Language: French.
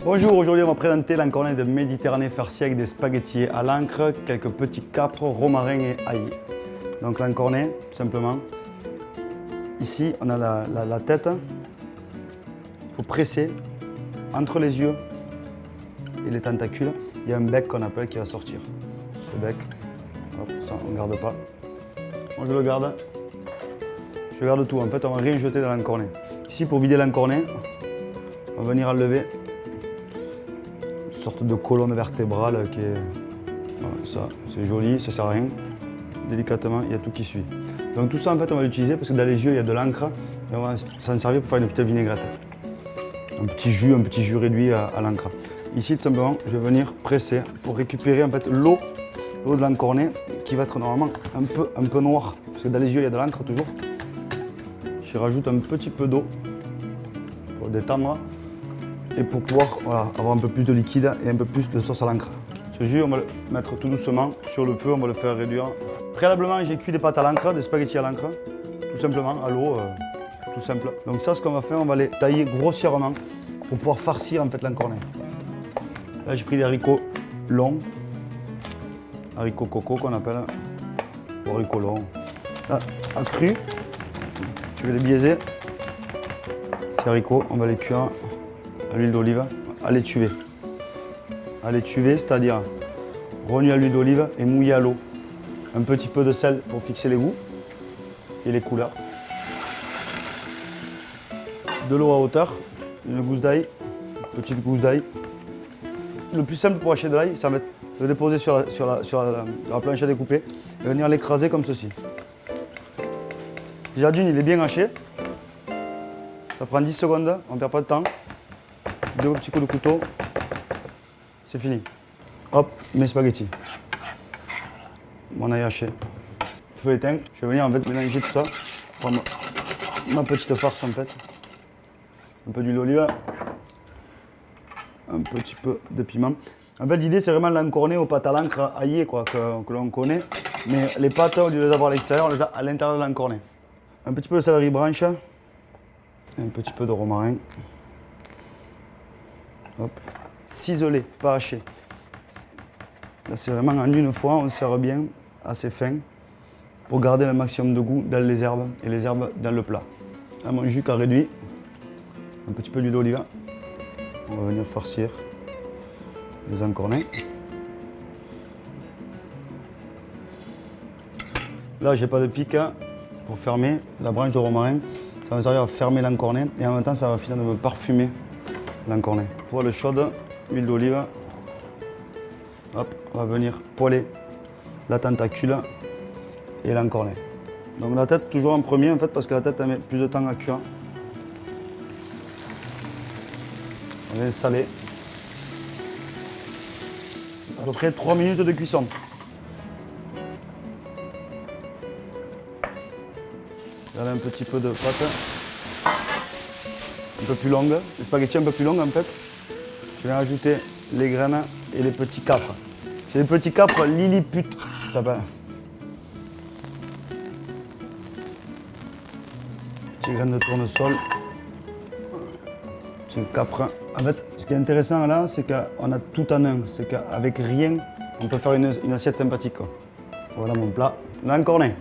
Bonjour, aujourd'hui on va présenter l'encornet de Méditerranée farci avec des spaghettis à l'encre, quelques petits capres, romarin et ail. Donc l'encornet, tout simplement. Ici on a la tête. Il faut presser entre les yeux et les tentacules. Il y a un bec qu'on appelle qui va sortir. Ce bec, hop, ça on ne garde pas. Moi je le garde. Je garde tout. En fait on va rien jeter dans l'encornet. Ici pour vider l'encornet, on va venir enlever une sorte de colonne vertébrale qui est... Voilà, ça, c'est joli, ça sert à rien. Délicatement, il y a tout qui suit. Donc tout ça en fait on va l'utiliser parce que dans les yeux il y a de l'encre et on va s'en servir pour faire une petite vinaigrette. Un petit jus réduit à l'encre. Ici tout simplement je vais venir presser pour récupérer en fait l'eau de l'encornet qui va être normalement un peu noire. Parce que dans les yeux il y a de l'encre toujours. Je rajoute un petit peu d'eau pour détendre et pour pouvoir avoir un peu plus de liquide et un peu plus de sauce à l'encre. Ce jus on va le mettre tout doucement sur le feu, on va le faire réduire. Préalablement j'ai cuit des pâtes à l'encre, des spaghettis à l'encre, tout simplement à l'eau, tout simple. Donc ça ce qu'on va faire, on va les tailler grossièrement pour pouvoir farcir en fait l'encornet. Là j'ai pris des haricots longs, haricots coco qu'on appelle, ou haricots longs. Là, à cru, je vais les biaiser. Ces haricots, on va les cuire à l'huile d'olive, à l'étuvée. À l'étuvée, c'est-à-dire rogner à l'huile d'olive et mouiller à l'eau. Un petit peu de sel pour fixer les goûts et les couleurs. De l'eau à hauteur, une gousse d'ail, une petite gousse d'ail. Le plus simple pour hacher de l'ail, ça va être de le déposer sur la planche à découper et venir l'écraser comme ceci. Déjà d'une, il est bien haché. Ça prend 10 secondes, on ne perd pas de temps. 2 petits coups de couteau, c'est fini. Hop, mes spaghettis. Mon ail haché. Feu éteint, je vais venir en fait mélanger tout ça. Prendre ma petite farce en fait. Un peu d'huile d'olive. Un petit peu de piment. En fait l'idée c'est vraiment l'encornet aux pâtes à l'encre aillées quoi, que l'on connaît. Mais les pâtes, au lieu de les avoir à l'extérieur, on les a à l'intérieur de l'encornet. Un petit peu de céleri branche. Un petit peu de romarin. Hop. Ciselé, pas haché. Là c'est vraiment en une fois, on sert bien, assez fin, pour garder le maximum de goût dans les herbes et les herbes dans le plat. Là mon jus qu'a réduit, un petit peu d'huile d'olive. On va venir farcir les encornets. Là j'ai pas de pic pour fermer la branche de romarin. Ça va me servir à fermer l'encornet et en même temps ça va finir de me parfumer l'encornet. Poêle chaude, huile d'olive. Hop, on va venir poêler la tentacule et l'encornet. Donc la tête toujours en premier en fait parce que la tête elle met plus de temps à cuire. On vient saler. À peu près 3 minutes de cuisson. Là un petit peu de pâte. Un peu plus longue, les spaghettis un peu plus longs en fait. Je vais rajouter les graines et les petits capres. C'est les petits capres Lilliput, ça s'appelle. Petites graines de tournesol. Petits capres. En fait, ce qui est intéressant là, c'est qu'on a tout en un. C'est qu'avec rien, on peut faire une assiette sympathique, quoi. Voilà mon plat, l'encornet.